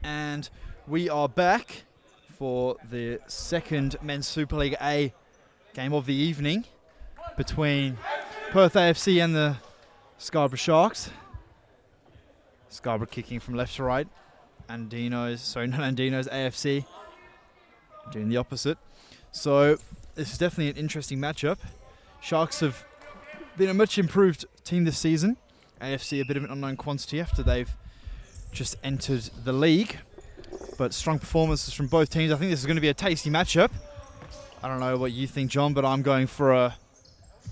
And we are back for the second Men's Supa-Liga A game of the evening between Perth AFC and the Scarborough Sharks. Scarborough kicking from left to right. Andino's AFC doing the opposite. So this is definitely an interesting matchup. Sharks have been a much improved team this season. AFC a bit of an unknown quantity after they've just entered the league. But strong performances from both teams. I think this is going to be a tasty matchup. I don't know what you think, John, but I'm going for a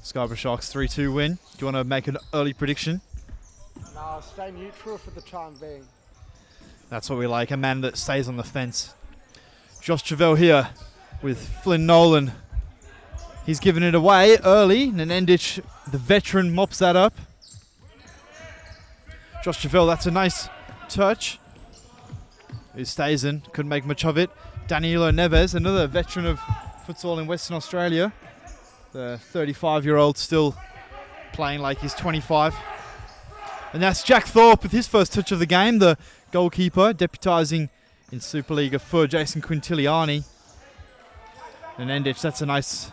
Scarborough Sharks 3-2 win. Do you want to make an early prediction? No, I'll stay neutral for the time being. That's what we like, a man that stays on the fence. Josh Travell here with Flynn Nolan. He's given it away early. Nenendic, the veteran, mops that up. Josh Travell, that's a nice touch. Ustazen couldn't make much of it. Danilo Neves, another veteran of futsal in Western Australia. The 35-year-old still playing like he's 25. And that's Jack Thorpe with his first touch of the game, the goalkeeper, deputising in Supa-Liga for Jason Quintiliani. And Nendic, that's a nice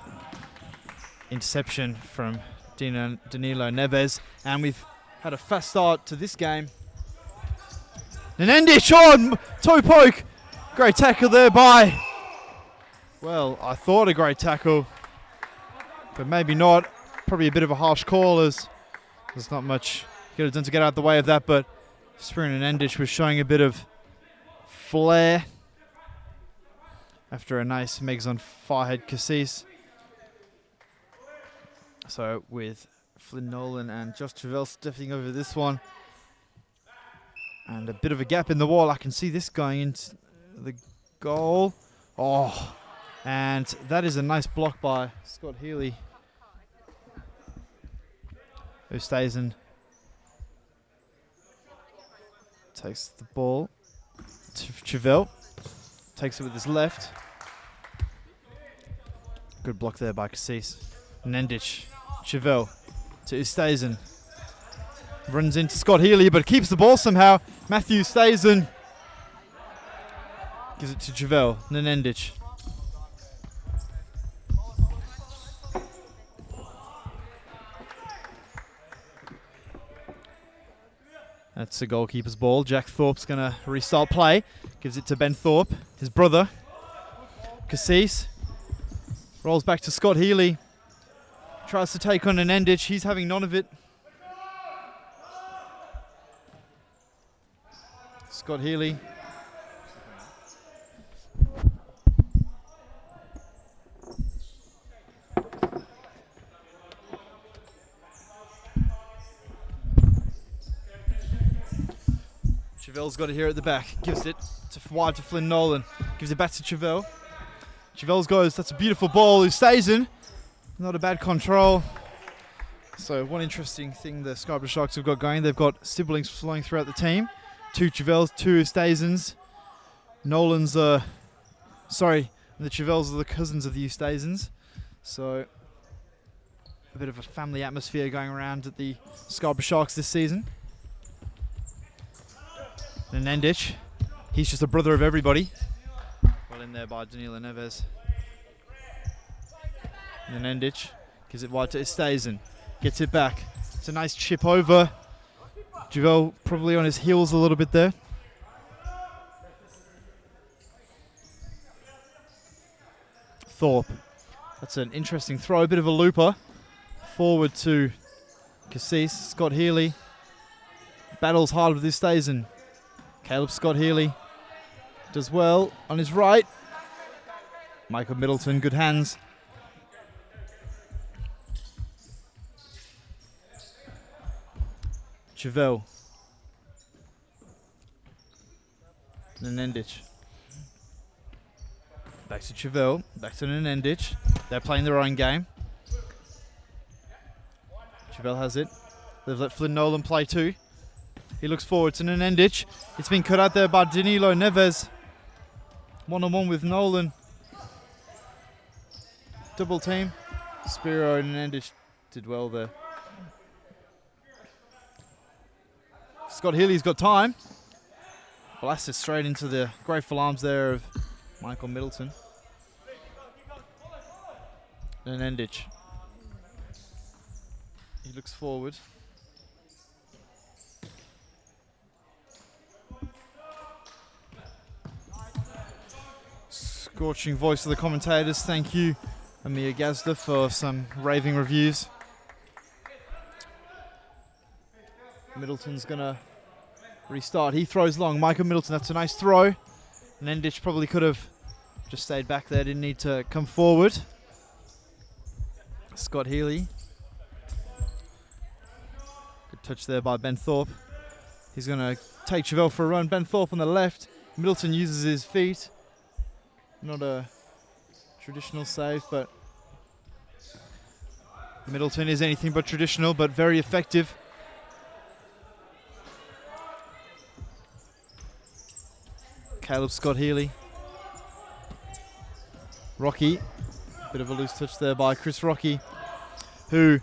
interception from Danilo Neves. And we've had a fast start to this game. Nenendic on! Toe poke! Great tackle there by... Well, I thought a great tackle, but maybe not. Probably a bit of a harsh call as there's not much he could have done to get out of the way of that, but Spirin Nenendic was showing a bit of flair after a nice Megs on firehead Cassis. So with Flynn Nolan and Josh Travell stepping over this one. And a bit of a gap in the wall. I can see this going into the goal. Oh, and that is a nice block by Scott Healy, who stays and takes the ball. Travell takes it with his left. Good block there by Cassis. Nendic, Travell to Ustazen. Runs into Scott Healy, but keeps the ball somehow. Matthew Stazen gives it to Travell. Nenendic. That's the goalkeeper's ball. Jack Thorpe's going to restart play. Gives it to Ben Thorpe, his brother. Cassis rolls back to Scott Healy. Tries to take on Nenendic. He's having none of it. Scott Healy. Travell's got it here at the back. Gives it wide to Flynn Nolan. Gives it back to Travell. Travell's goes. That's a beautiful ball. Who stays in. Not a bad control. So one interesting thing the Scarborough Sharks have got going. They've got siblings flowing throughout the team. 2 Travells, 2 Eustazens. Nolan's, the Travells are the cousins of the Eustazens. So a bit of a family atmosphere going around at the Scarborough Sharks this season. Nenendic, he's just a brother of everybody. Well in there by Danilo Neves. Nenendic gives it wide to Ustazen. Gets it back. It's a nice chip over. Travell probably on his heels a little bit there. Thorpe. That's an interesting throw, a bit of a looper. Forward to Cassis. Scott Healy battles hard with this Stazen. Caleb Scott Healy does well on his right. Michael Middleton, good hands. Travell. Nenendic. Back to Travell. Back to Nenendic. They're playing their own game. Travell has it. They've let Flynn Nolan play too. He looks forward to Nenendic. It's been cut out there by Danilo Neves. One-on-one with Nolan. Double team. Spiro and Nenendic did well there. Scott Healy's got time. Blasted straight into the grateful arms there of Michael Middleton. And Endich. He looks forward. Scorching voice of the commentators. Thank you, Amir Gazda, for some raving reviews. Middleton's gonna restart. He throws long. Michael Middleton, that's a nice throw. And Endich probably could have just stayed back there, didn't need to come forward. Scott Healy. Good touch there by Ben Thorpe. He's gonna take Chevelle for a run. Ben Thorpe on the left. Middleton uses his feet. Not a traditional save, but Middleton is anything but traditional, but very effective. Caleb Scott Healy. Rocky. Bit of a loose touch there by Chris Rocky, who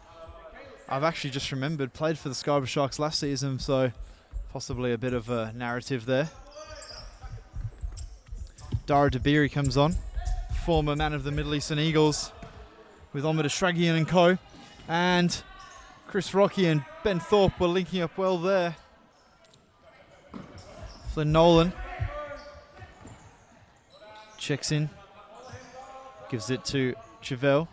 I've actually just remembered played for the Scarborough Sharks last season, so possibly a bit of a narrative there. Dara Dabiri comes on, former man of the Middle Eastern Eagles, with Omid Ashragian and co. And Chris Rocky and Ben Thorpe were linking up well there. Flynn Nolan checks in, gives it to Chevelle.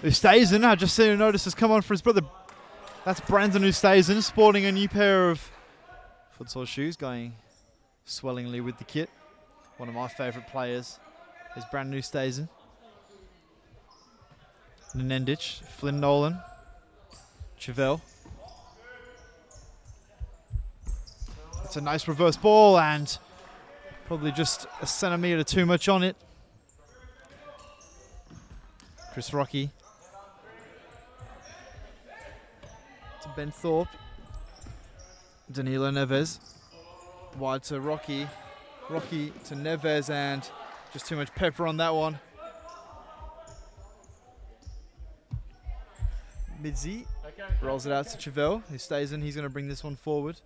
Ustazen, I just seen a notice has come on for his brother. That's Brandon Ustazen, sporting a new pair of futsal shoes, going swellingly with the kit. One of my favourite players is Brandon Ustazen. Nenendich, Flynn Nolan, Chevelle. It's a nice reverse ball and probably just a centimetre too much on it. Chris Rocky to Ben Thorpe. Danilo Neves. Wide to Rocky. Rocky to Neves, and just too much pepper on that one. Midzi rolls it out to Chevelle, who stays in. He's going to bring this one forward.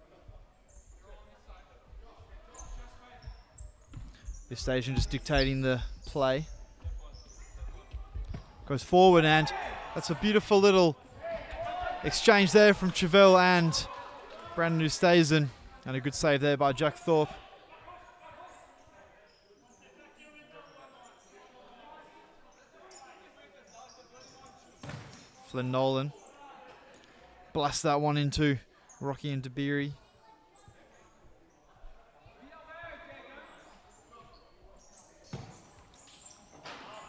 This station just dictating the play. Goes forward, and that's a beautiful little exchange there from Chevelle and Brandon Ustazen, and a good save there by Jack Thorpe. Flynn Nolan blasts that one into Rocky and Dabiri.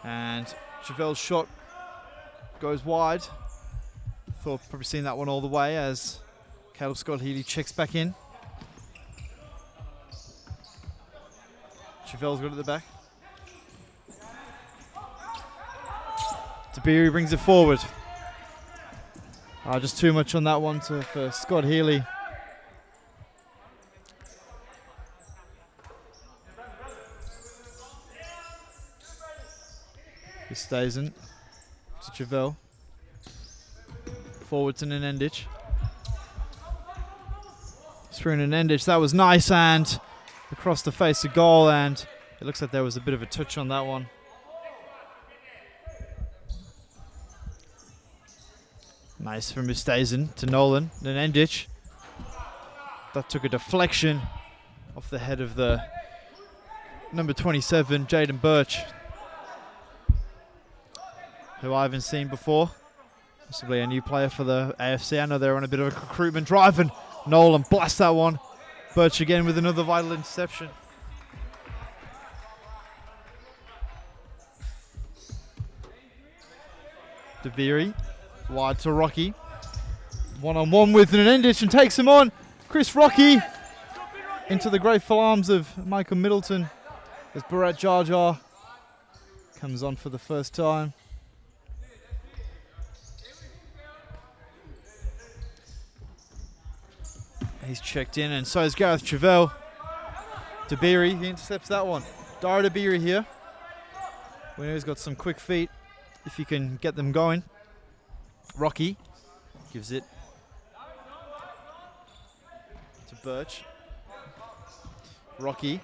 And Chevelle's shot goes wide. Thorpe probably seen that one all the way as Caleb Scott Healy checks back in. Chevelle's got it at the back. Dabiri brings it forward. Just too much on that one for Scott Healy. He stays in to Chevelle. Forward to Nenendich. Through Nenendich, that was nice, and across the face of goal, and it looks like there was a bit of a touch on that one. Nice from Ustazen to Nolan. Nenendich. That took a deflection off the head of the number 27, Jaden Birch, who I haven't seen before. Possibly a new player for the AFC. I know they're on a bit of a recruitment drive, and Nolan blasts that one. Birch again with another vital interception. Dabiri wide to Rocky. One-on-one with Nenendich and takes him on. Chris Rocky into the grateful arms of Michael Middleton as Bharat Jar Jar comes on for the first time. He's checked in, and so is Gareth Chevelle. Dabiri, he intercepts that one. Dara Dabiri here. We know he's got some quick feet if you can get them going. Rocky gives it to Birch. Rocky.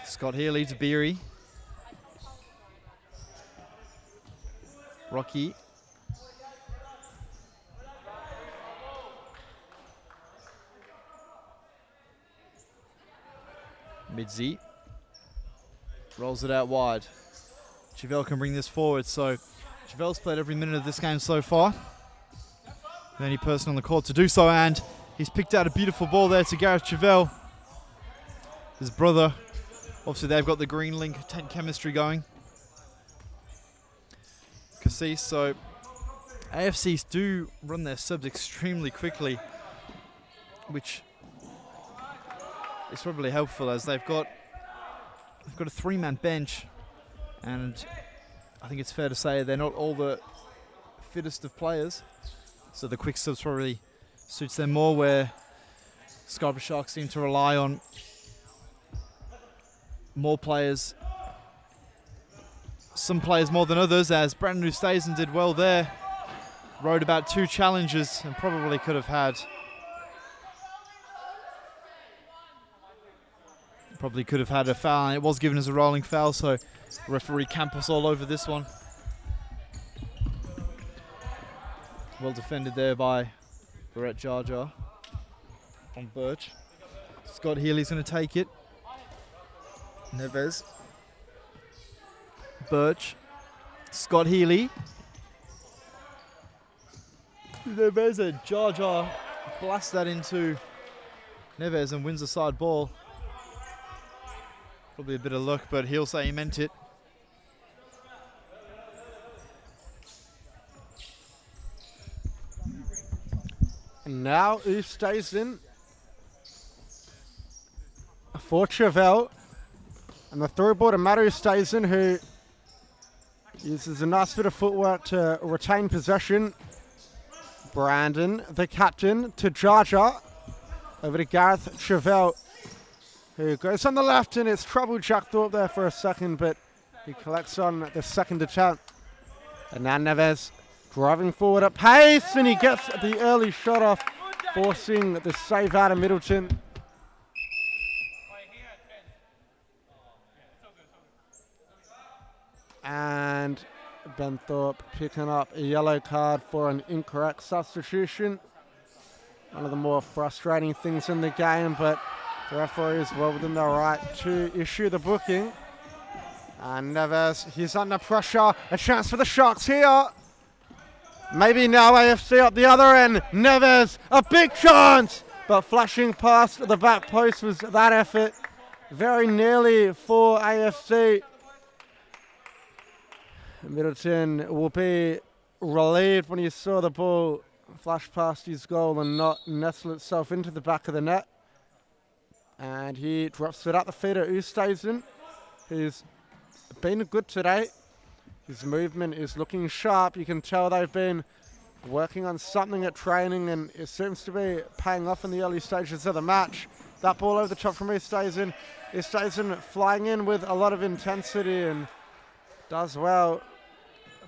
Scott Healy to Beery. Rocky. Midzi. Rolls it out wide. Chevelle can bring this forward, so Chevelle's played every minute of this game so far. The only person on the court to do so, and he's picked out a beautiful ball there to Gareth Chevelle. His brother. Obviously they've got the green link chemistry going. Cassis, so AFCs do run their subs extremely quickly, which is probably helpful as they've got a 3-man bench, and I think it's fair to say they're not all the fittest of players, so the quick subs probably suits them more, where Scarborough Sharks seem to rely on more players, some players more than others, as Brandon Ustazen did well there. Rode about 2 challenges and probably could have had a foul, and it was given as a rolling foul, so referee Campos all over this one. Well defended there by Barrett Jar Jar on Birch. Scott Healy's going to take it. Neves. Birch. Scott Healy. Neves, and Jar Jar blasts that into Neves and wins the side ball. Probably a bit of luck, but he'll say he meant it. And now Ustazen for Chevelle. And the through ball to Matt Ustazen, who uses a nice bit of footwork to retain possession. Brandon, the captain, to Jar Jar. Over to Gareth Chevelle, who goes on the left, and it's trouble Jack Thorpe there for a second, but he collects on the second attempt. And now Neves driving forward at pace, and he gets the early shot off, forcing the save out of Middleton. And Ben Thorpe picking up a yellow card for an incorrect substitution. One of the more frustrating things in the game, but the referee is well within their right to issue the booking. And Neves, he's under pressure. A chance for the Sharks here. Maybe now AFC up the other end. Neves, a big chance, but flashing past the back post was that effort. Very nearly for AFC. Middleton will be relieved when he saw the ball flash past his goal and not nestle itself into the back of the net. And he drops it at the feet of Ustazen, who's been good today. His movement is looking sharp. You can tell they've been working on something at training, and it seems to be paying off in the early stages of the match. That ball over the top from Ustazen. Ustazen flying in with a lot of intensity and does well.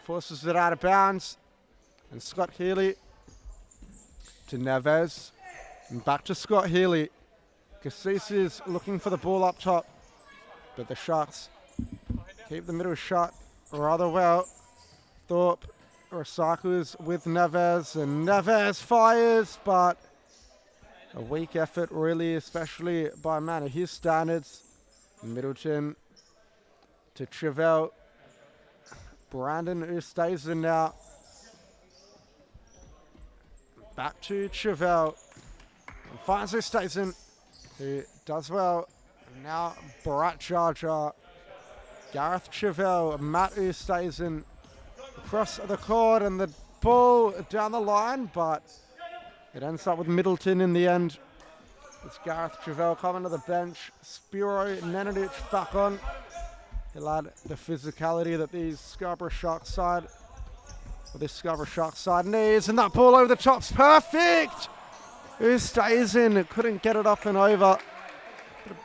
Forces it out of bounds. And Scott Healy to Neves. And back to Scott Healy. Cassis is looking for the ball up top, but the Sharks keep the middle shut rather well. Thorpe recycles with Neves, and Neves fires, but a weak effort really, especially by a man of his standards. Middleton to Chevelle. Brandon Ustazen now. Back to Chevelle. And finds Ustazen, who does well. And now Barat Jar Jar. Gareth Chevelle, Matt Ustazen across the court, and the ball down the line, but it ends up with Middleton in the end. It's Gareth Chevelle coming to the bench. Spiro Nenadic back on. He'll add the physicality that these Scarborough Sharks side, or this Scarborough Sharks side needs, and that ball over the top's perfect! Ustazen couldn't get it up and over.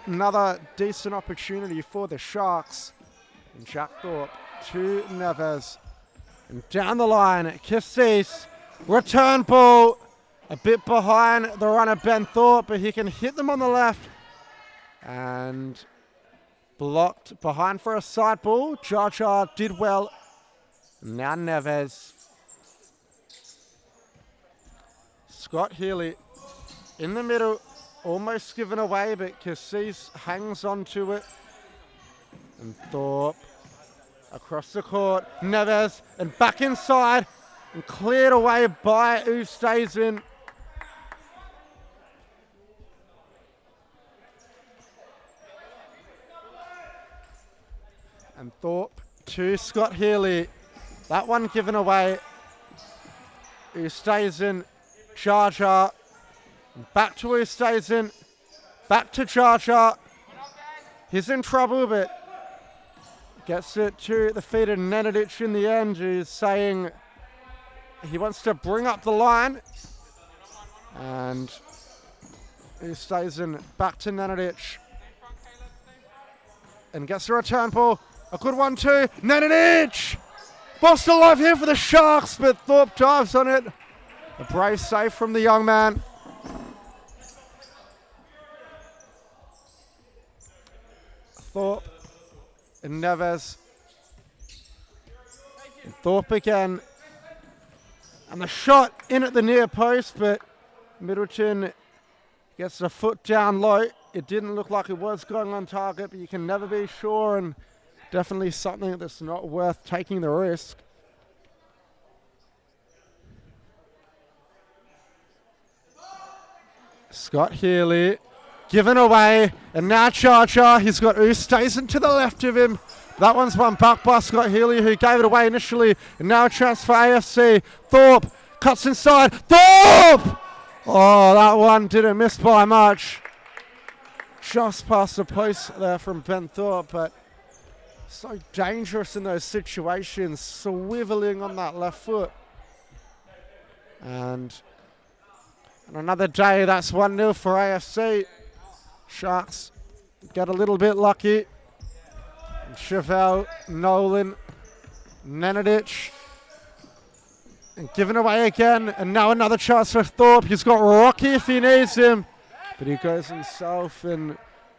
Another decent opportunity for the Sharks. And Jack Thorpe to Neves. And down the line, Cassis. Return ball. a bit behind the runner Ben Thorpe, but he can hit them on the left. And blocked behind for a side ball. Jar Jar did well. Now Neves. Scott Healy in the middle, almost given away, but Cassis hangs on to it. And Thorpe across the court. Neves and back inside and cleared away by Ustazen. And Thorpe to Scott Healy. That one given away. Ustazen, Jar Jar. Back to Ustazen. Back to Jar Jar. He's in trouble, but gets it to the feet of Nenadic in the end, who's saying he wants to bring up the line. And Ustazen back to Nenadic. And gets the return ball. A good one too. Nenadic! Ball still alive here for the Sharks, but Thorpe dives on it. A brave save from the young man. Thorpe and Neves. And Thorpe again. And the shot in at the near post, but Middleton gets the foot down low. It didn't look like it was going on target, but you can never be sure, and definitely something that's not worth taking the risk. Scott Healy given away, and now Jar Jar. He's got Ustazen to the left of him. That one's one back by Scott Healy, who gave it away initially, and now a chance for AFC. Thorpe cuts inside. Thorpe! Oh, that one didn't miss by much. Just past the post there from Ben Thorpe, but so dangerous in those situations, swiveling on that left foot. And on another day, that's 1-0 for AFC. Sharks get a little bit lucky. Chevelle, Nolan, Nenadic. And given away again, and now another chance for Thorpe. He's got Rocky if he needs him. But he goes himself and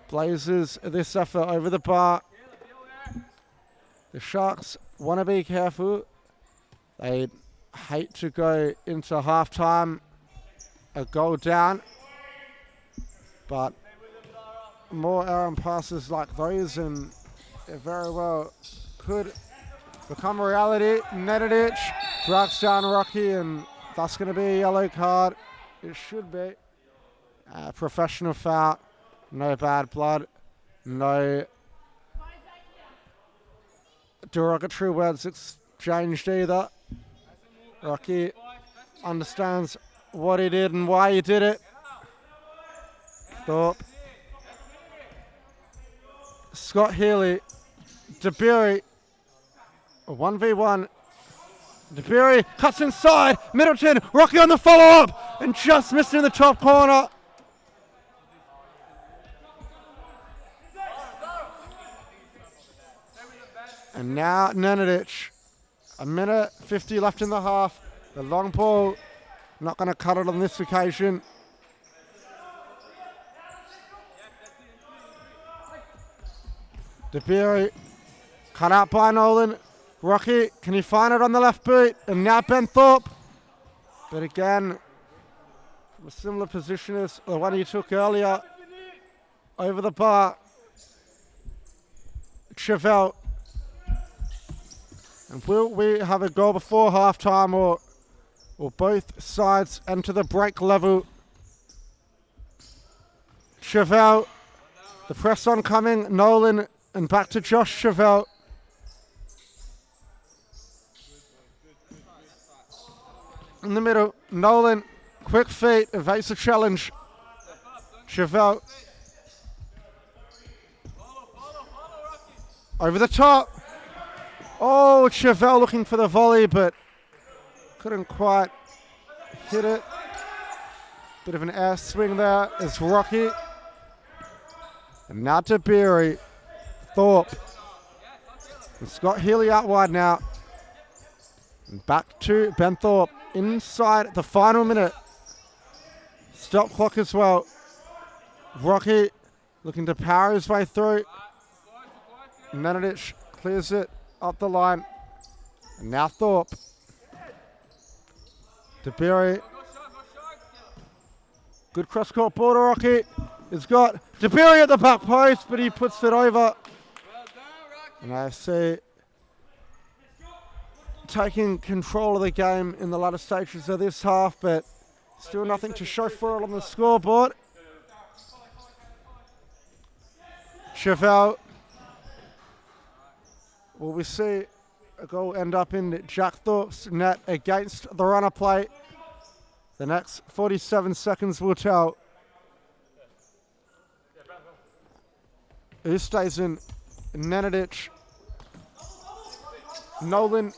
blazes this effort over the bar. The Sharks want to be careful. They hate to go into halftime a goal down. But more errant passes like those, and it very well could become a reality. Nenadic drags down Rocky, and that's going to be a yellow card. It should be. Professional foul, no bad blood, no derogatory words exchanged either. Rocky understands what he did and why he did it. Thorpe. Scott Healy. DeBerry. 1v1. DeBerry cuts inside. Middleton. Rocky on the follow-up. And just missed in the top corner. And now Nenadic. 1:50 left in the half. The long ball. Not going to cut it on this occasion. DeBerry. Cut out by Nolan. Rocky, can he find it on the left boot? And now Ben Thorpe. But again, from a similar position as the one he took earlier. Over the bar. Chevelle. And will we have a goal before halftime, or both sides enter the break level? Chevelle. The press on coming. Nolan. And back to Josh Chevelle. In the middle, Nolan, quick feet, evades the challenge. Chevelle. Over the top. Oh, Chevelle looking for the volley, but couldn't quite hit it. Bit of an air swing there is Rocky. And now to Beery. Thorpe. And Scott Healy out wide now. And back to Ben Thorpe inside the final minute. stop clock as well. Rocky looking to power his way through. Nenadic clears it up the line. And now Thorpe. DeBerry. Good cross-court ball to Rocky. He's got DeBerry at the back post, but he puts it over. And I see taking control of the game in the latter stages of this half, but still nothing to show for it on the scoreboard. Chevelle. Will we see a goal end up in Jack Thorpe's net against the runner play? The next 47 seconds will tell. Who stays in? Nenadic. Nolan.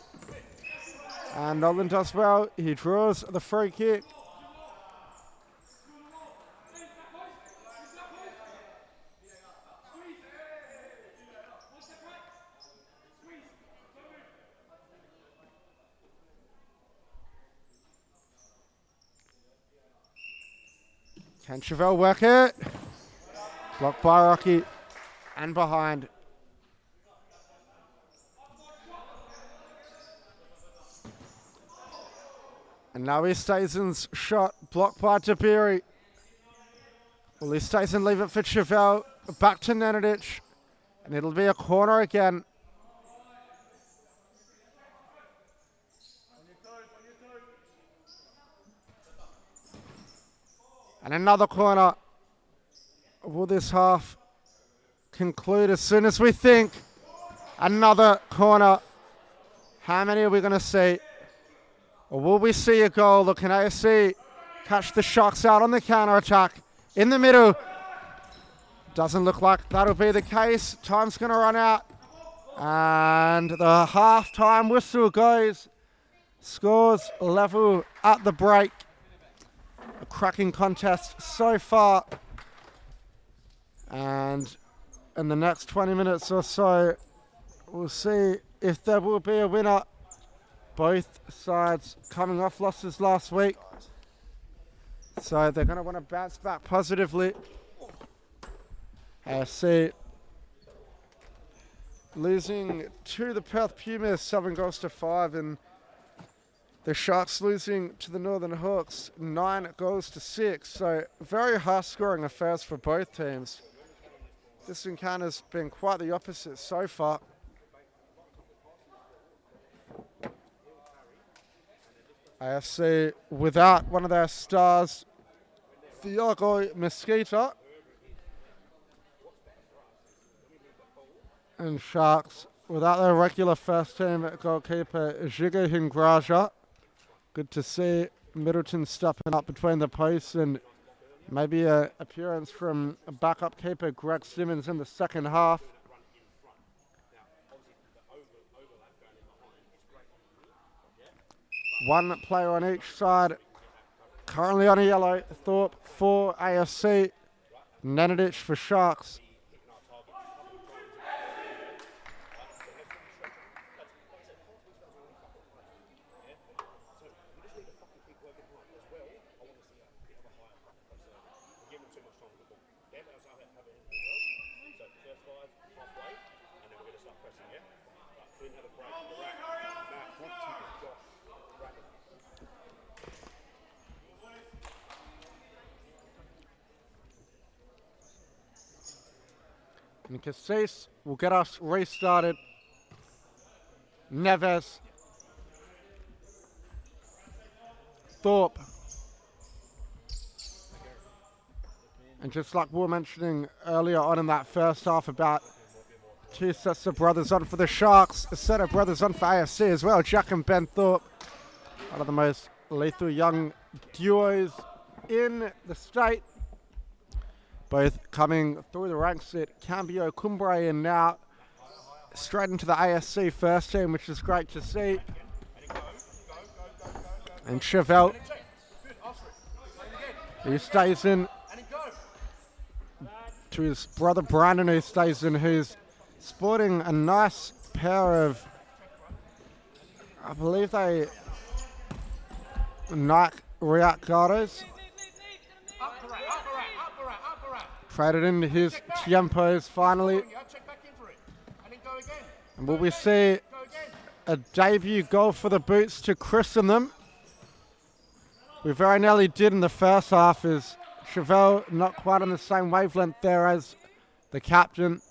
And Nolan does well. He draws the free kick. Can Chevelle work it? Blocked by Rocky and behind. And now Easthuizen's shot blocked by DeBerry. Will Easthuizen leave it for Chevelle? Back to Nenadic. And it'll be a corner again. And another corner. Will this half conclude as soon as we think? Another corner. How many are we going to see? Or will we see a goal? Look, can AFC catch the Sharks out on the counter-attack? In the middle. Doesn't look like that'll be the case. Time's going to run out. And the half-time whistle goes. Scores level at the break. A cracking contest so far. And in the next 20 minutes or so, we'll see if there will be a winner. Both sides coming off losses last week. So they're going to want to bounce back positively. AFC losing to the Perth Pumas 7-5, and the Sharks losing to the Northern Hawks 9-6. So very high-scoring affairs for both teams. This encounter's been quite the opposite so far. AFC without one of their stars, Thiago Mesquita. And Sharks without their regular first team goalkeeper, Jiga Hingraja. Good to see Middleton stepping up between the posts, and maybe an appearance from a backup keeper, Greg Simmons, in the second half. One player on each side. Currently on a yellow. Thorpe for AFC. Nenadic for Sharks. And Cassis will get us restarted. Neves. Thorpe. And just like we were mentioning earlier on in that first half about two sets of brothers on for the Sharks, a set of brothers on for AFC as well. Jack and Ben Thorpe, one of the most lethal young duos in the state. Both coming through the ranks at Cambio Cumbre and now straight into the ASC first team, which is great to see. And Chevelle, he stays in to his brother Brandon, who stays in, who's sporting a nice pair of, I believe they Nike React Gatos. traded into his tiempos finally. And will we see a debut goal for the Boots to christen them? We very nearly did in the first half, as Chevelle not quite on the same wavelength there as the captain.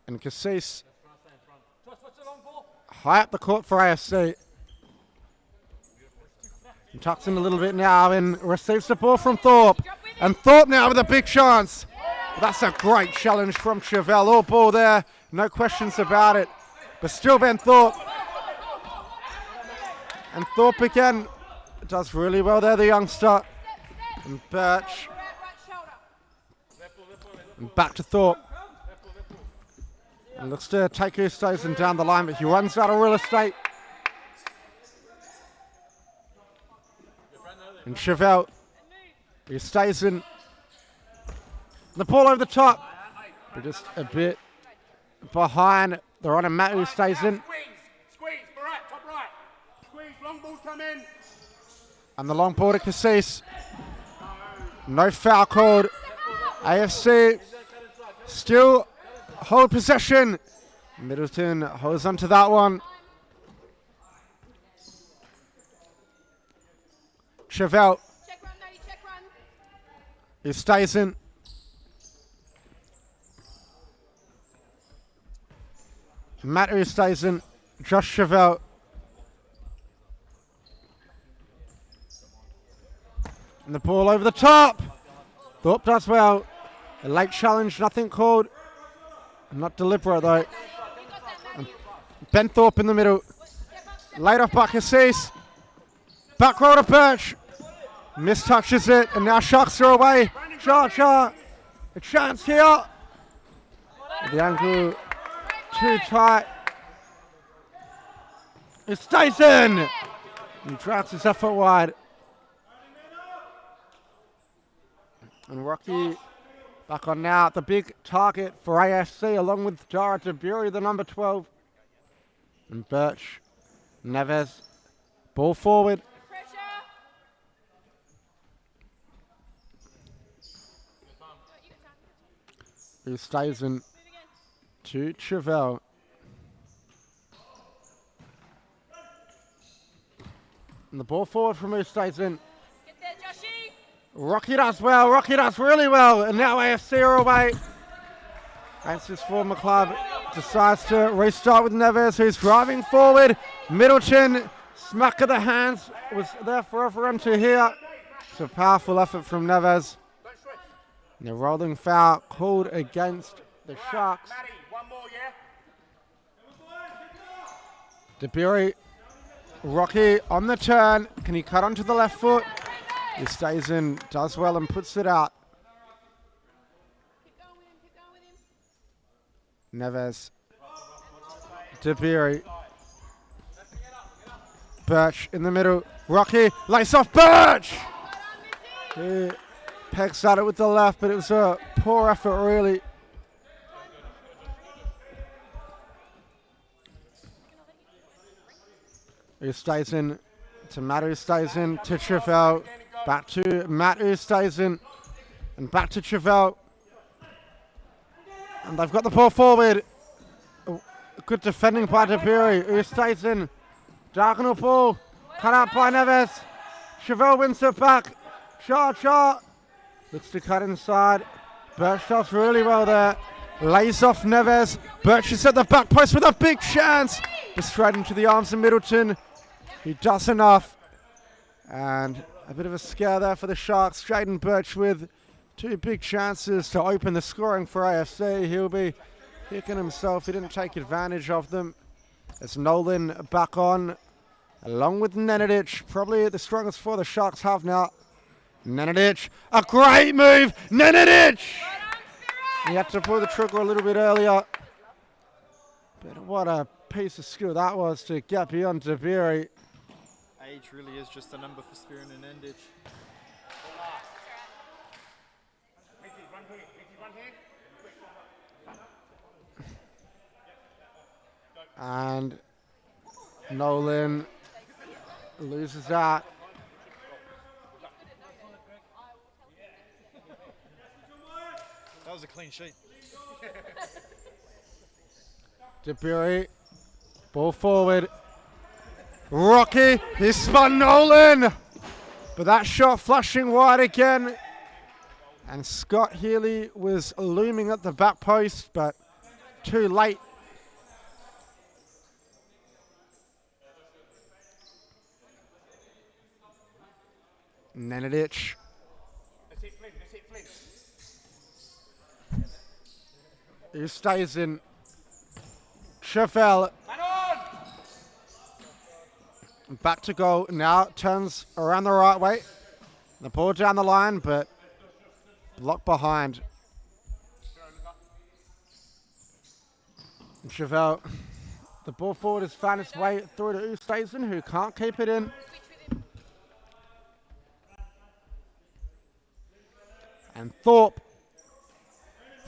And Cassis high up the court for AFC. And tucks in a little bit now and receives the ball from Thorpe. And Thorpe now with a big chance. That's a great challenge from Chevelle. All ball there, no questions about it. But still Ben Thorpe. And Thorpe again does really well there, the youngster. And Birch. And back to Thorpe. And looks to take Ustazen down the line, but he runs out of real estate. And Chevelle, he stays in. The ball over the top. They're just a bit behind. They're on a mat who stays in. Squeeze, right, top right. Squeeze, long balls come in. And the long ball to Cassis. No foul called. AFC still hold possession. Middleton holds on to that one. Chevelle. He stays in. Matt Ustazen, Josh Chevelle. And the ball over the top. Thorpe does well. A late challenge, nothing called. Not deliberate though. And Ben Thorpe in the middle. Laid off by Cassis. Back row to Birch. Mistouches it, and now Sharks are away. Cha. A chance here. The angle too tight. It stays in. He drives his effort wide. And Rocky back on now. The big target for AFC, along with Dara DeBury, the number 12. And Birch, Neves, ball forward. Who stays in to Chevelle. And the ball forward from who stays in. Rocky does well, Rocky does really well, and now AFC are away. Against his former club, decides to restart with Neves, who's driving forward. Middleton, smack of the hands, was there for everyone to hear. It's a powerful effort from Neves. And a rolling foul called against the Sharks. DeBury, Rocky on the turn. Can he cut onto the left foot? He stays in, does well and puts it out. Neves, DeBury, Birch in the middle. Rocky, lace off Birch! He pegs at it with the left, but it was a poor effort really. Who stays in to Matt, who stays in to Chevelle. Back to Matt, who stays in. And back to Chevelle. And they've got the ball forward. Good defending by DeBury, who stays in. Diagonal ball. Cut out by Neves. Chevelle wins it back. Cha. Looks to cut inside. Birch does really well there. Lays off Neves. Birch is at the back post with a big chance. Just straight into the arms of Middleton. He does enough. And a bit of a scare there for the Sharks. Jaden Birch with two big chances to open the scoring for AFC. He'll be kicking himself. He didn't take advantage of them. As Nolan back on, along with Nenadic. Probably the strongest four the Sharks have now. Nenadic, a great move. Nenadic! He had to pull the trigger a little bit earlier. But what a piece of skill that was to get beyond DeBury. Age really is just a number for Spear and Nenadic. And Nolan loses that. was a clean sheet. DeBury, ball forward. Rocky, he spun Nolan. But that shot flashing wide again. And Scott Healy was looming at the back post, but too late. Nenadic. Who stays in? Chevelle. Back to goal. Now turns around the right way. The ball down the line, but blocked behind. And Chevelle. The ball forward has found its way through to Ustazen, who can't keep it in. And Thorpe.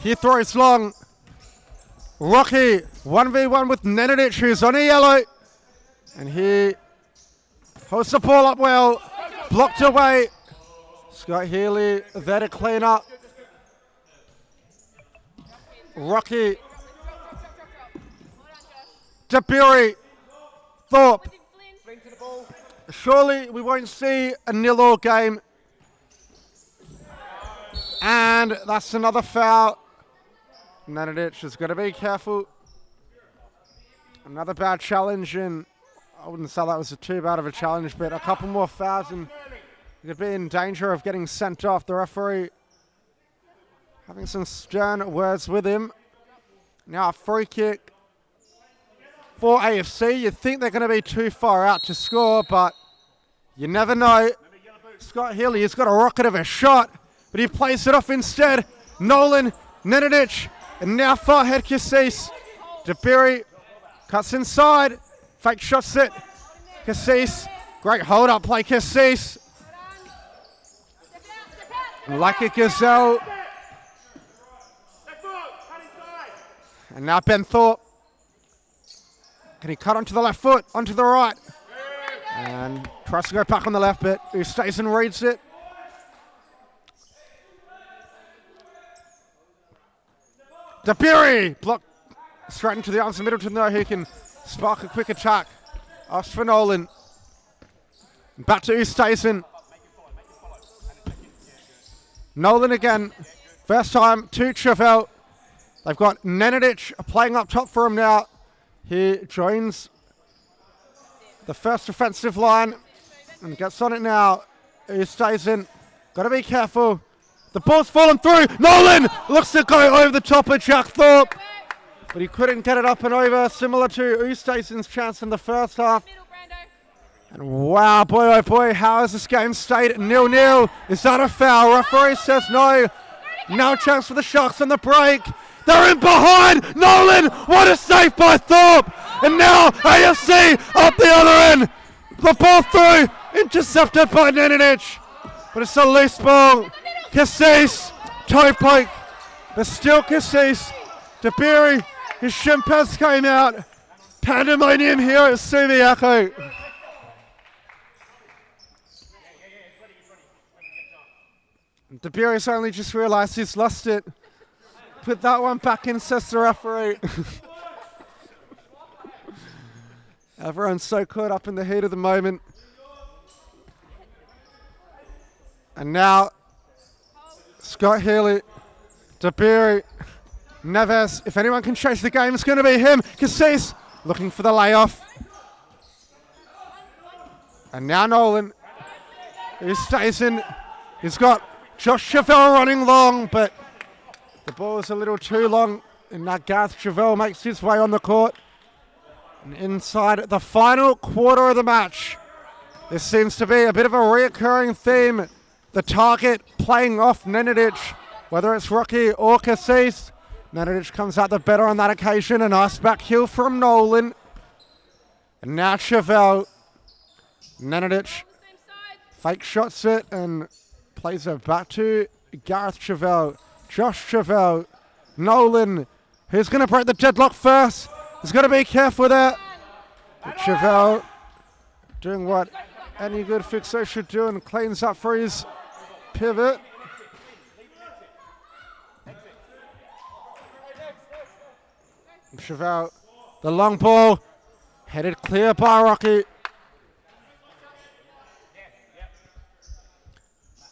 He throws long. Rocky, 1v1 with Nenadic, who's on a yellow. And he holds the ball up well. Blocked away. Scott Healy there to clean up. Rocky. DeBury. Thorpe. Surely we won't see a 0-0 game. And that's another foul. Nenadic has got to be careful. Another bad challenge, and I wouldn't say that was too bad of a challenge, but a couple more fouls and he could be in danger of getting sent off. The referee having some stern words with him. Now a free kick for AFC. You'd think they're going to be too far out to score, but you never know. Scott Healy has got a rocket of a shot, but he plays it off instead. Nolan, Nenadic, and now far ahead Cassis. DeBury cuts inside, fake shots it. Cassis, great hold up play Cassis. Like a gazelle. And now Ben Thorpe. Can he cut onto the left foot, onto the right? And tries to go back on the left, but Ustazen reads it. DeBury blocked straight into the arms of Middleton, though, who can spark a quick attack. Asks for Nolan. Back to Ustazen. Nolan again. First time to Chevelle. They've got Nenadic playing up top for him now. He joins the first defensive line and gets on it now. Ustazen. Got to be careful. The ball's fallen through. Nolan looks to go over the top of Jack Thorpe, but he couldn't get it up and over, similar to Ustazen's chance in the first half. And wow, boy, oh boy, how has this game stayed 0-0? Is that a foul? Referee says no. Now a chance for the Sharks on the break. They're in behind. Nolan, what a save by Thorpe. And now AFC up the other end. The ball through, intercepted by Nenadic. But it's a loose ball. Cassis, toe poke, but still Cassis. DeBury, his shin pads came out. Pandemonium here at Supa-Liga. DeBury's only just realised he's lost it. Put that one back in, says the referee. Everyone's so caught up in the heat of the moment. And now Scott Healy, DeBury, Neves. If anyone can chase the game, it's going to be him. Cassis looking for the layoff. And now Nolan, who stays in. He's got Josh Chevelle running long, but the ball is a little too long. And now Gareth Chevelle makes his way on the court. And inside the final quarter of the match, there seems to be a bit of a reoccurring theme. The target playing off Nenadic, whether it's Rocky or Cassis. Nenadic comes out the better on that occasion. A nice back heel from Nolan. And now Chevelle. Nenadic fake shots it and plays it back to Gareth Chevelle. Josh Chevelle. Nolan. Who's going to break the deadlock first? He's got to be careful there. But Chevelle doing what any good fixer should do and cleans up for his pivot. Chevelle, the long ball, headed clear by Rocky.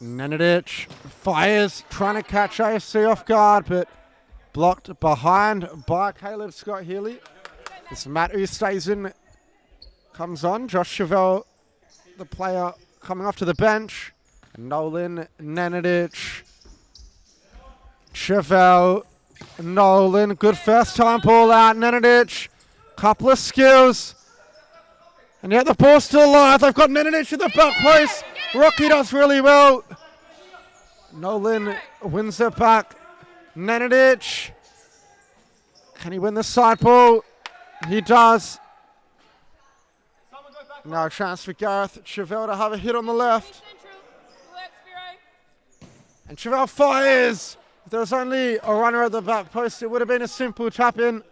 Nenadic fires, trying to catch AFC off guard, but blocked behind by Caleb Scott Healy. As Matt Oosthuizen comes on, Josh Chevelle, the player coming off to the bench. Nolan, Nenadic, Chevelle, Nolan, good first time ball out, Nenadic, couple of skills. And yet the ball's still alive. They've got Nenadic at the back post. Rocky does really well. Nolan wins it back. Nenadic. Can he win the side ball? He does. Now a chance for Gareth Chevelle to have a hit on the left. And Chevelle fires. If there was only a runner at the back post, it would have been a simple tap in.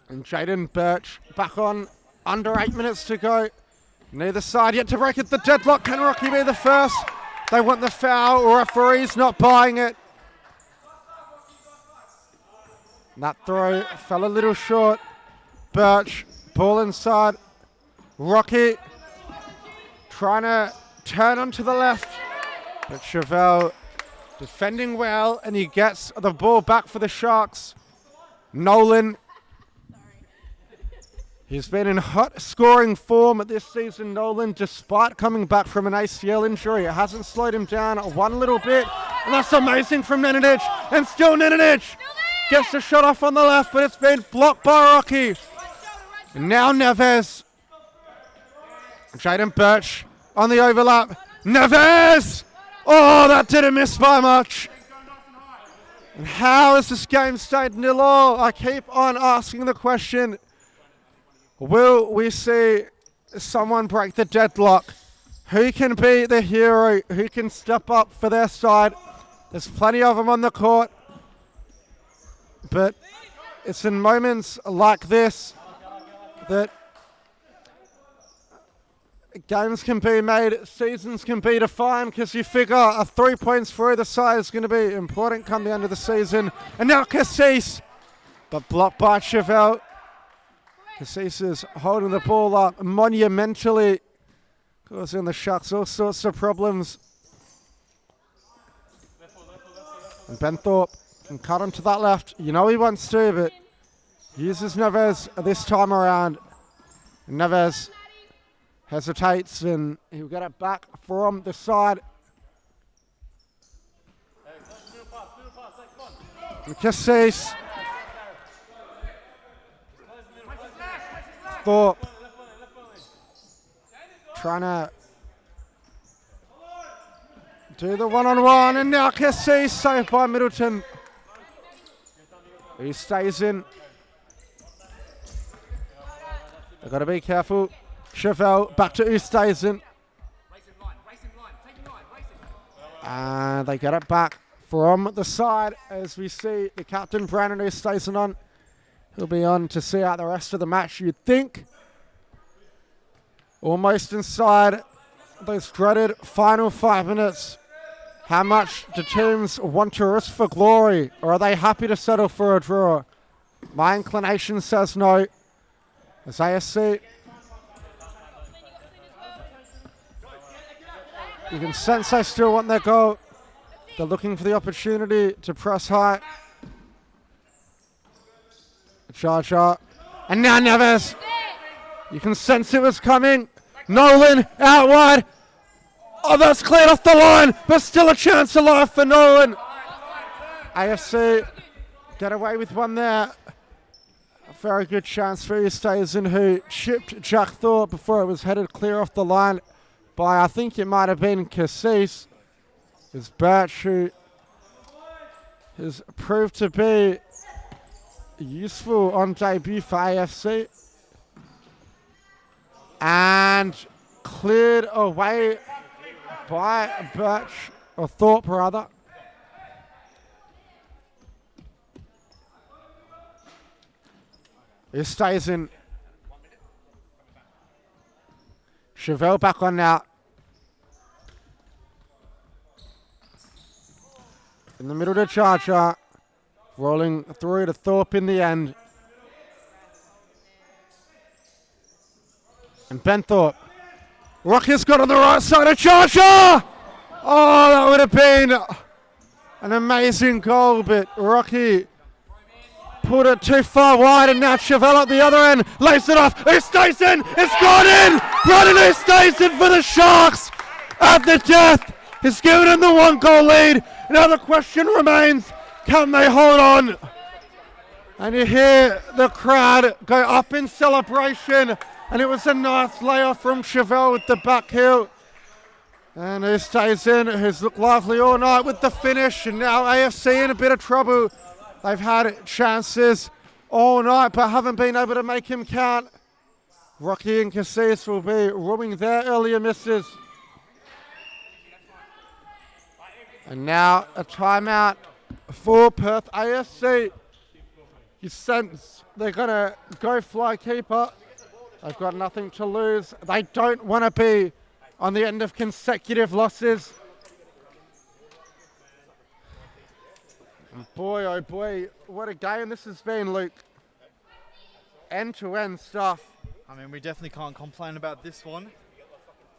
And Jaden Birch back on, under 8 minutes to go. Neither side yet to break it. The deadlock. Can Rocky be the first? They want the foul. Referee's not buying it. That throw fell a little short. Birch, ball inside. Rocky trying to turn onto the left. But Chevelle defending well, and he gets the ball back for the Sharks. Nolan. He's been in hot scoring form this season, Nolan, despite coming back from an ACL injury. It hasn't slowed him down one little bit. And that's amazing from Nenadic. And still Nenadic gets the shot off on the left, but it's been blocked by Rocky. And now Neves. Jaden Birch on the overlap. Neves! Oh, that didn't miss by much. And how has this game stayed 0-0? I keep on asking the question. Will we see someone break the deadlock? Who can be the hero? Who can step up for their side? There's plenty of them on the court. But it's in moments like this that games can be made, seasons can be defined, because you figure 3 points for either side is going to be important come the end of the season. And now Cassis, but blocked by Chevelle. Cassis is holding the ball up monumentally, causing the Sharks all sorts of problems. And Ben Thorpe can cut him to that left. You know he wants to, but uses Neves this time around. And Neves hesitates, and he'll get it back from the side. And Cassis. Thorpe trying to do the one-on-one, and now Cassis saved by Middleton. He stays in. They've got to be careful. Chevelle back to Oosthuizen. And they get it back from the side as we see the captain, Brandon Oosthuizen, on. He'll be on to see out the rest of the match, you'd think. Almost inside those dreaded final 5 minutes. How much do teams want to risk for glory, or are they happy to settle for a draw? My inclination says no. As AFC, you can sense they still want their goal. They're looking for the opportunity to press high. Charger. And now Neves. You can sense it was coming. Nolan out wide. Oh, that's cleared off the line, but still a chance alive for Nolan. AFC get away with one there. A very good chance for Oosthuizen, who chipped Jack Thorpe before it was headed clear off the line by, I think it might have been Cassis. It's Birch, who has proved to be useful on debut for AFC. And cleared away by Birch, or Thorpe rather. He stays in. Chevelle back on now. In the middle to Charger. Rolling through to Thorpe in the end. And Ben Thorpe. Rocky's got on the right side of Charger! Oh, that would have been an amazing goal, but Rocky put it too far wide, and now Chevelle at the other end lays it off. Ustason, it's gone in! Brandon Ustason for the Sharks at the death. He's given them the 1-goal lead. Now the question remains, can they hold on? And you hear the crowd go up in celebration, and it was a nice layoff from Chevelle with the back heel. And Ustason, who's looked lively all night with the finish, and now AFC in a bit of trouble. They've had chances all night but haven't been able to make him count. Rocky and Cassis will be rubbing their earlier misses. And now a timeout for Perth AFC. You sense they're going to go fly keeper. They've got nothing to lose. They don't want to be on the end of consecutive losses. And boy, oh boy, what a game this has been, Luke. End-to-end stuff. I mean, we definitely can't complain about this one.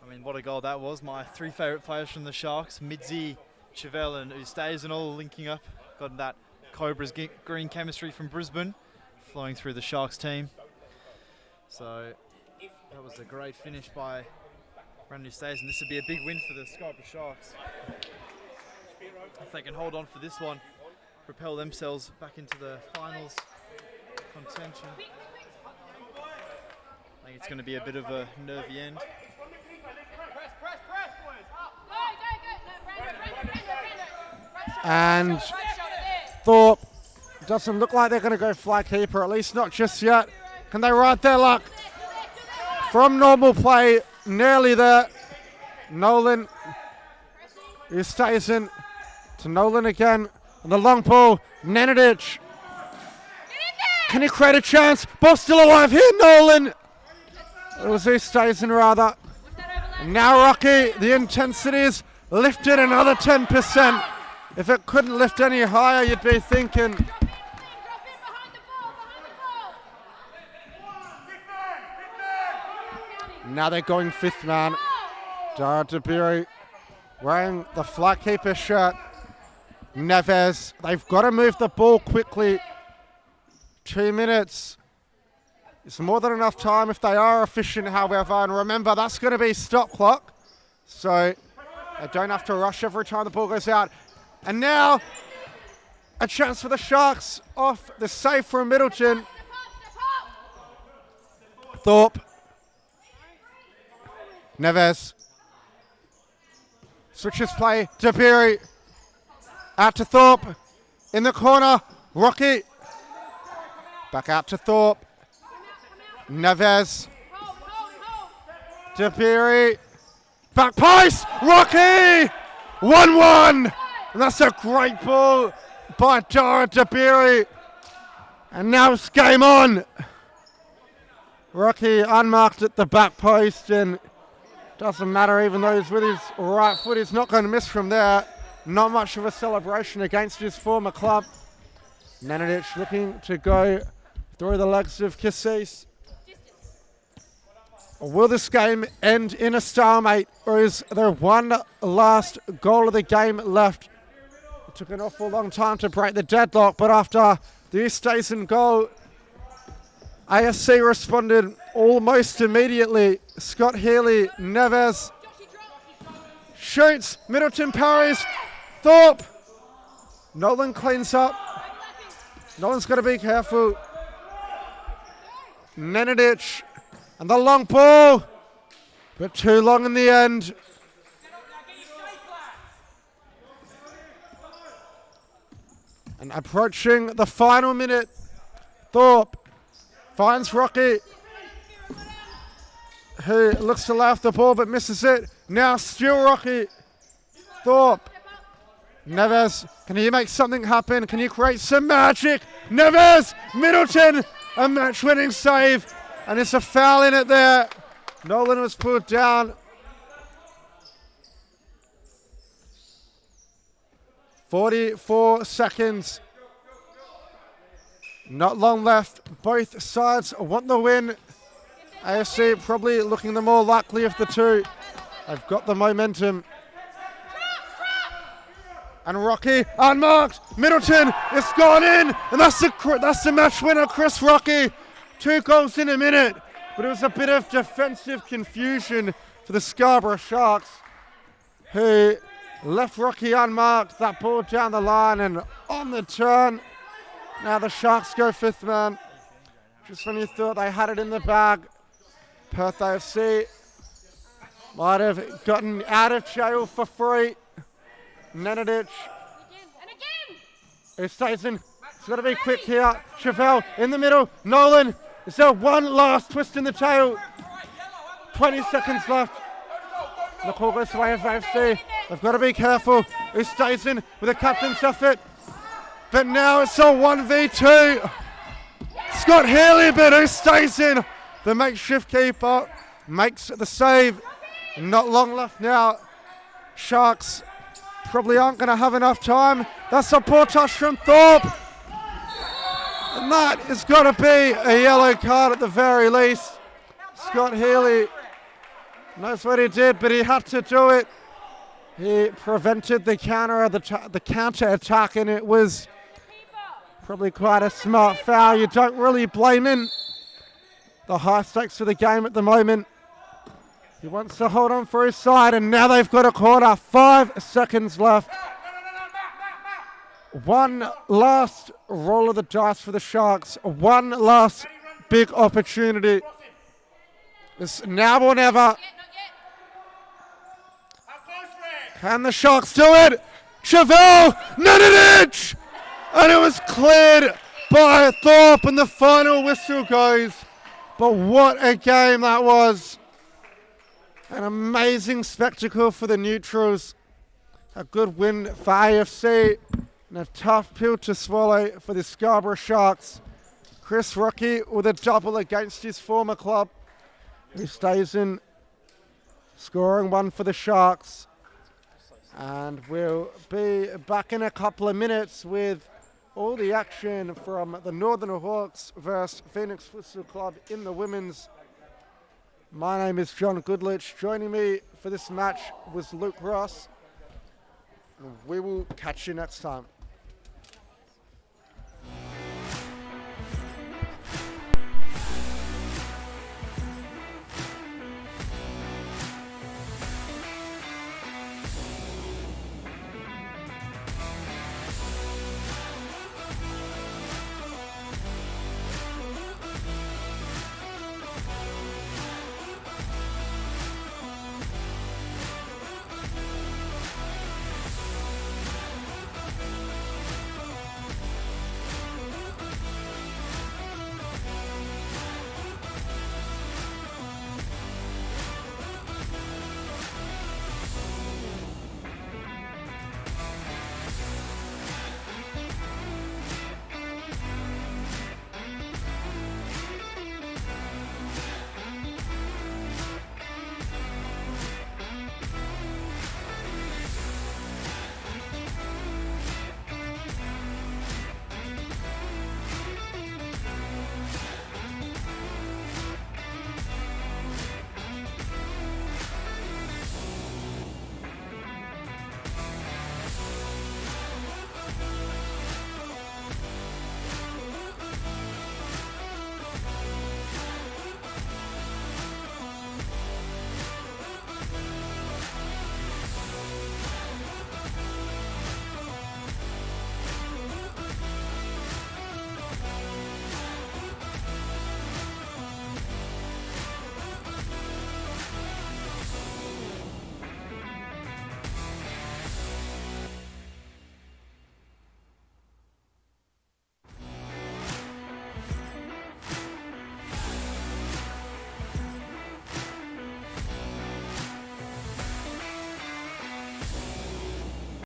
I mean, what a goal that was. My 3 favourite players from the Sharks, Midzi, Chevelle and Ustason all linking up. Got that Cobras green chemistry from Brisbane flowing through the Sharks team. So that was a great finish by Brandon Ustason. This would be a big win for the Scarborough Sharks. If they can hold on for this one, propel themselves back into the finals contention. I think it's going to be a bit of a nervy end. And Thorpe doesn't look like they're going to go fly keeper, at least not just yet. Can they ride their luck? From normal play, nearly there. Nolan, Ustason to Nolan again. And the long ball, Nenadic. Can he create a chance? Ball still alive here, Nolan. It was Ustason rather. And now Rocky, the intensity is lifted another 10%. If it couldn't lift any higher, you'd be thinking. Now they're going 5th man. Dara Dabiri wearing the flag keeper shirt. Neves, they've got to move the ball quickly. 2 minutes. It's more than enough time if they are efficient, however. And remember, that's going to be stop clock. So they don't have to rush every time the ball goes out. And now a chance for the Sharks off the save from Middleton. Thorpe. Neves. Switches play. Dabiri. Out to Thorpe. In the corner. Rocky. Back out to Thorpe. Neves. Dabiri. Back post. Rocky. 1-1. And that's a great ball by Dara Dabiri. And now it's game on. Rocky unmarked at the back post, and doesn't matter, even though he's with his right foot, he's not going to miss from there. Not much of a celebration against his former club. Nenadic looking to go through the legs of Cassis. Will this game end in a stalemate, or is there one last goal of the game left? It took an awful long time to break the deadlock, but after the Ustason goal, AFC responded almost immediately. Scott Healy, Neves, shoots, Middleton parries, Thorpe. Nolan cleans up. Nolan's got to be careful. Nenadic, and the long ball, but too long in the end. And approaching the final minute, Thorpe finds Rocky, who looks to lay off the ball but misses it. Now still Rocky. Thorpe. Neves, can he make something happen? Can he create some magic? Neves, Middleton, a match-winning save. And it's a foul in it there. Nolan was pulled down. 44 seconds Not long left. Both sides want the win. AFC probably looking the more likely of the two. They've got the momentum. And Rocky unmarked. Middleton, it's gone in, and that's the match winner, Chris Rocky. 2 goals in a minute, but it was a bit of defensive confusion for the Scarborough Sharks, who left Rocky unmarked. That ball down the line and on the turn. Now the Sharks go 5th man. Just when you thought they had it in the bag, Perth AFC might have gotten out of jail for free. Nenadic. Who stays in. It's got to be quick here. Chevelle in the middle. Nolan. Is there one last twist in the tail? 20 seconds left. The call goes away of AFC. They've got to be careful. Who stays in with a captain's effort? But now it's a 1v2. Scott Healy, but who stays in? The makeshift keeper makes the save. Not long left now. Sharks probably aren't going to have enough time. That's a poor touch from Thorpe. And that has got to be a yellow card at the very least. Scott Healy knows what he did, but he had to do it. He prevented the counter attack, and it was probably quite a smart foul. You don't really blame him. The high stakes of the game at the moment. He wants to hold on for his side, and now they've got a corner. 5 seconds left. One last roll of the dice for the Sharks. One last big opportunity. It's now or never. Can the Sharks do it? Chevelle, Nenadic! And it was cleared by Thorpe, and the final whistle goes. But what a game that was. An amazing spectacle for the neutrals. A good win for AFC. And a tough pill to swallow for the Scarborough Sharks. Chris Rocky with a double against his former club, who stays in, scoring one for the Sharks. And we'll be back in a couple of minutes with all the action from the Northern Hawks versus Phoenix Futsal Club in the women's. My name is John Goodlich. Joining me for this match was Luke Ross. We will catch you next time.